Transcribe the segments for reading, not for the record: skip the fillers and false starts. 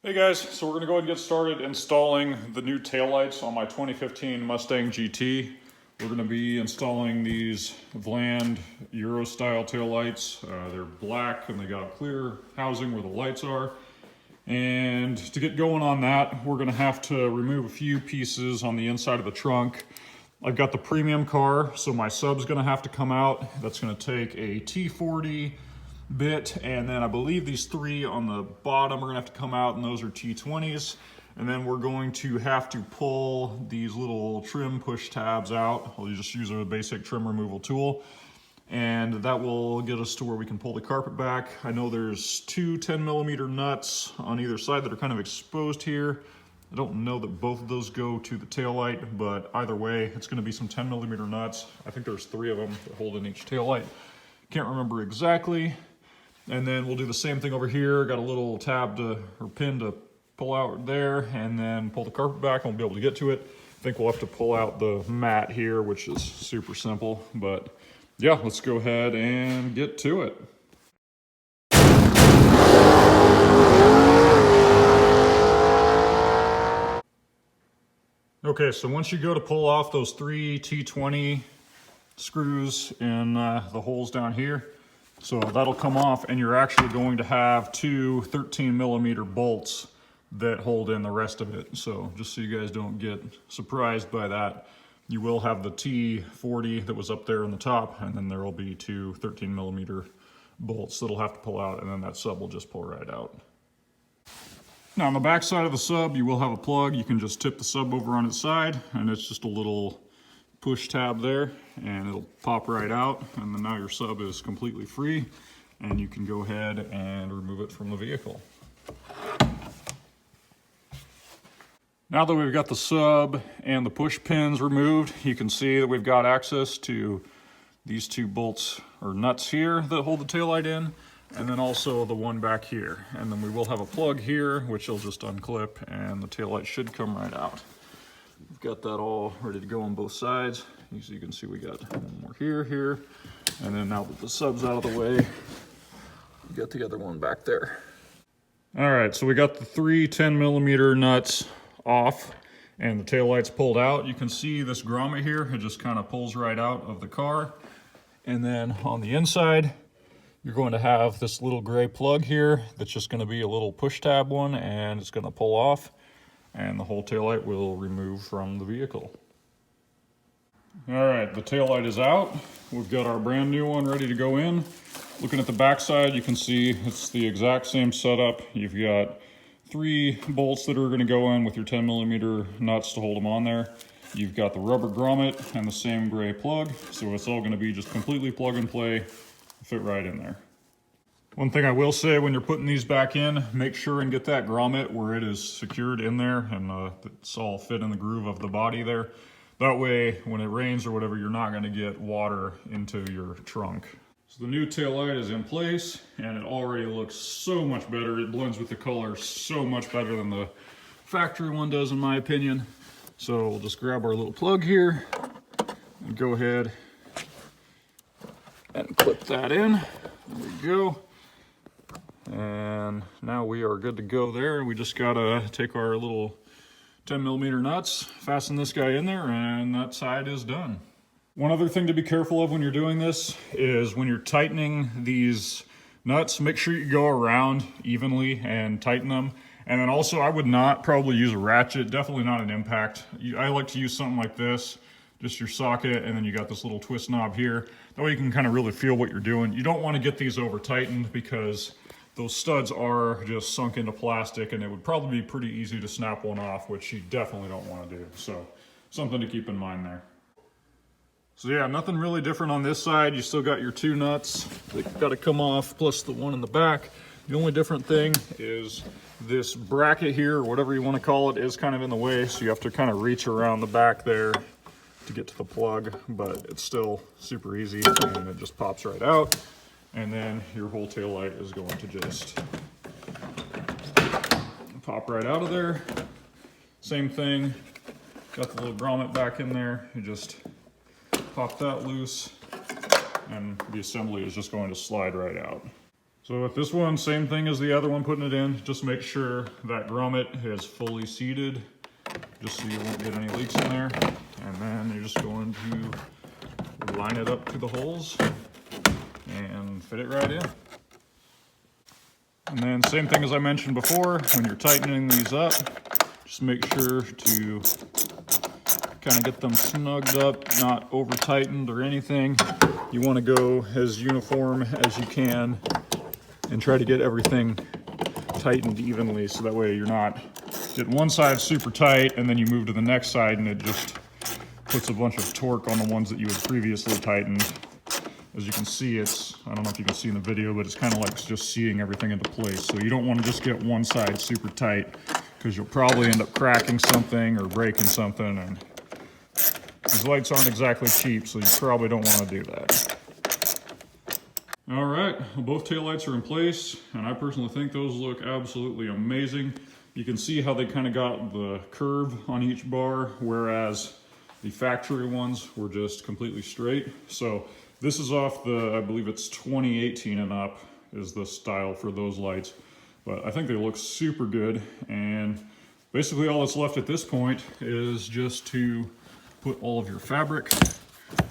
Hey guys, so we're going to go ahead and get started installing the new taillights on my 2015 Mustang GT. We're going to be installing these Vland Euro style taillights. They're black and they got a clear housing where the lights are. And to get going on that, we're going to have to remove a few pieces on the inside of the trunk. I've got the premium car, so my sub's going to have to come out. That's going to take a T40 bit, and then I believe these three on the bottom are gonna have to come out, and those are T20s. And then we're going to have to pull these little trim push tabs out. I'll just use a basic trim removal tool, and that will get us to where we can pull the carpet back. I know there's two 10mm nuts on either side that are kind of exposed here. I don't know that both of those go to the taillight, but either way, it's gonna be some 10mm nuts. I think there's three of them that hold in each taillight. Can't remember exactly. And then we'll do the same thing over here. Got a little tab or pin to pull out there, and then pull the carpet back. I won't be able to get to it. I think we'll have to pull out the mat here, which is super simple. But yeah, let's go ahead and get to it. Okay, so once you go to pull off those three T20 screws in the holes down here, so that'll come off, and you're actually going to have two 13mm bolts that hold in the rest of it. So just so you guys don't get surprised by that, you will have the T40 that was up there on the top, and then there will be two 13mm bolts that'll have to pull out, and then that sub will just pull right out. Now on the back side of the sub, you will have a plug. You can just tip the sub over on its side, and it's just a little push tab there, and it'll pop right out, and then now your sub is completely free, and you can go ahead and remove it from the vehicle. Now that we've got the sub and the push pins removed, you can see that we've got access to these two bolts or nuts here that hold the taillight in, and then also the one back here. And then we will have a plug here, which will just unclip, and the taillight should come right out. We've got that all ready to go on both sides. As you can see, we got one more here, and then now that the sub's out of the way, we got the other one back there. All right, so we got the three 10mm nuts off, and the taillight's pulled out. You can see this grommet here, it just kind of pulls right out of the car. And then on the inside, you're going to have this little gray plug here that's just going to be a little push tab one, and it's going to pull off, and the whole taillight will remove from the vehicle. All right, the taillight is out. We've got our brand new one ready to go in. Looking at the back side, you can see it's the exact same setup. You've got three bolts that are going to go in with your 10mm nuts to hold them on there. You've got the rubber grommet and the same gray plug, so it's all going to be just completely plug and play, fit right in there. One thing I will say, when you're putting these back in, make sure and get that grommet where it is secured in there, and it's all fit in the groove of the body there. That way, when it rains or whatever, you're not going to get water into your trunk. So the new taillight is in place, and it already looks so much better. It blends with the color so much better than the factory one does, in my opinion. So we'll just grab our little plug here and go ahead and clip that in. There we go. And now we are good to go there. We just gotta take our little 10mm nuts, fasten this guy in there, and that side is done. One other thing to be careful of when you're doing this is when you're tightening these nuts, make sure you go around evenly and tighten them. And then also, I would not probably use a ratchet, definitely not an impact. I like to use something like this, just your socket, and then you got this little twist knob here. That way you can kind of really feel what you're doing. You don't want to get these over tightened because those studs are just sunk into plastic, and it would probably be pretty easy to snap one off, which you definitely don't want to do. So something to keep in mind there. So yeah, nothing really different on this side. You still got your two nuts that got to come off, plus the one in the back. The only different thing is this bracket here, or whatever you want to call it, is kind of in the way, so you have to kind of reach around the back there to get to the plug, but it's still super easy, and it just pops right out. And then your whole taillight is going to just pop right out of there. Same thing, got the little grommet back in there. You just pop that loose, and the assembly is just going to slide right out. So with this one, same thing as the other one, putting it in, just make sure that grommet is fully seated, just so you won't get any leaks in there. And then you're just going to line it up to the holes and fit it right in. And then same thing as I mentioned before, when you're tightening these up, just make sure to kind of get them snugged up, not over tightened or anything. You want to go as uniform as you can and try to get everything tightened evenly, so that way you're not getting one side super tight and then you move to the next side and it just puts a bunch of torque on the ones that you had previously tightened. As you can see, I don't know if you can see in the video, but it's kind of like just seeing everything into place. So you don't want to just get one side super tight, because you'll probably end up cracking something or breaking something. And these lights aren't exactly cheap, so you probably don't want to do that. All right, well, both taillights are in place, and I personally think those look absolutely amazing. You can see how they kind of got the curve on each bar, whereas the factory ones were just completely straight. So this is off the, I believe it's 2018 and up is the style for those lights. But I think they look super good, and basically all that's left at this point is just to put all of your fabric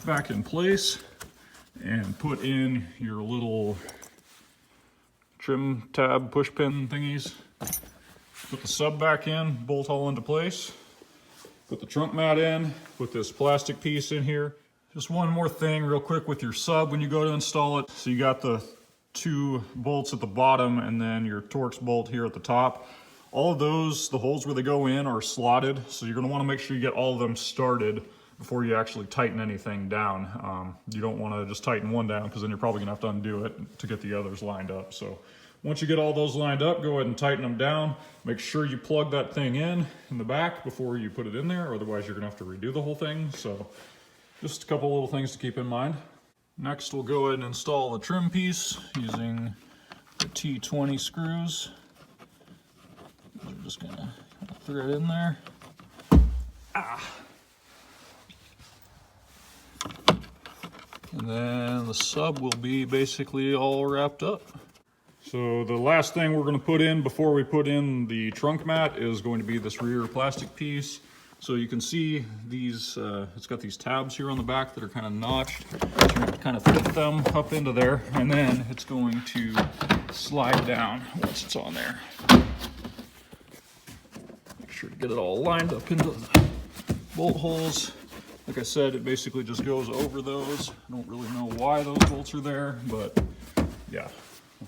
back in place and put in your little trim tab push pin thingies. Put the sub back in, bolt all into place. Put the trunk mat in, put this plastic piece in here. Just one more thing real quick with your sub when you go to install it. So you got the 2 bolts at the bottom and then your Torx bolt here at the top. All of those, the holes where they go in are slotted, so you're gonna wanna make sure you get all of them started before you actually tighten anything down. You don't wanna just tighten one down, because then you're probably gonna have to undo it to get the others lined up. So once you get all those lined up, go ahead and tighten them down. Make sure you plug that thing in the back before you put it in there, otherwise you're gonna have to redo the whole thing. So just a couple little things to keep in mind. Next, we'll go ahead and install the trim piece using the T20 screws. We're just gonna thread in there. And then the sub will be basically all wrapped up. So the last thing we're going to put in before we put in the trunk mat is going to be this rear plastic piece. So you can see these, it's got these tabs here on the back that are kind of notched. So you're going to kind of fit them up into there, and then it's going to slide down once it's on there. Make sure to get it all lined up into the bolt holes. Like I said, it basically just goes over those. I don't really know why those bolts are there, but yeah.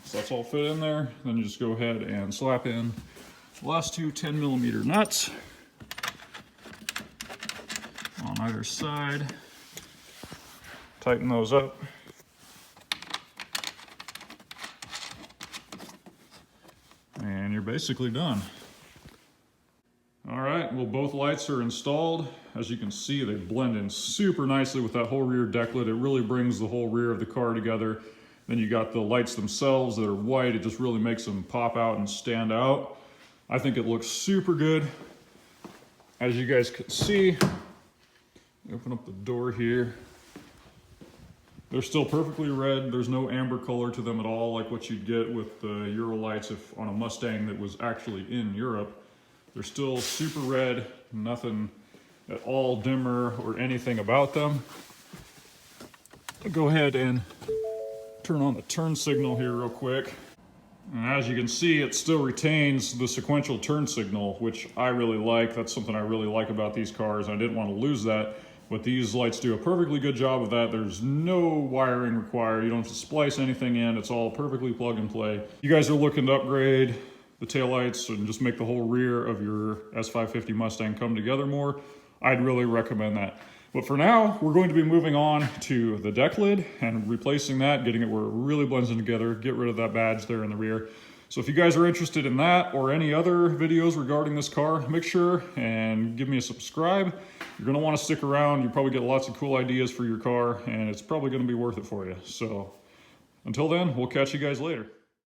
So that's all fit in there. Then you just go ahead and slap in the last 2 10mm nuts on either side. Tighten those up. And you're basically done. All right, well, both lights are installed. As you can see, they blend in super nicely with that whole rear deck lid. It really brings the whole rear of the car together. Then you got the lights themselves that are white. It just really makes them pop out and stand out. I think it looks super good. As you guys can see, open up the door here. They're still perfectly red. There's no amber color to them at all, like what you'd get with the Euro lights if on a Mustang that was actually in Europe. They're still super red, nothing at all dimmer or anything about them. I'll go ahead and turn on the turn signal here real quick. And as you can see, it still retains the sequential turn signal, which I really like. That's something I really like about these cars. I didn't want to lose that, but these lights do a perfectly good job of that. There's no wiring required. You don't have to splice anything in. It's all perfectly plug and play. You guys are looking to upgrade the taillights and just make the whole rear of your S550 Mustang come together more, I'd really recommend that. But for now, we're going to be moving on to the deck lid and replacing that, getting it where it really blends in together, get rid of that badge there in the rear. So if you guys are interested in that or any other videos regarding this car, make sure and give me a subscribe. You're going to want to stick around. You probably get lots of cool ideas for your car, and it's probably going to be worth it for you. So until then, we'll catch you guys later.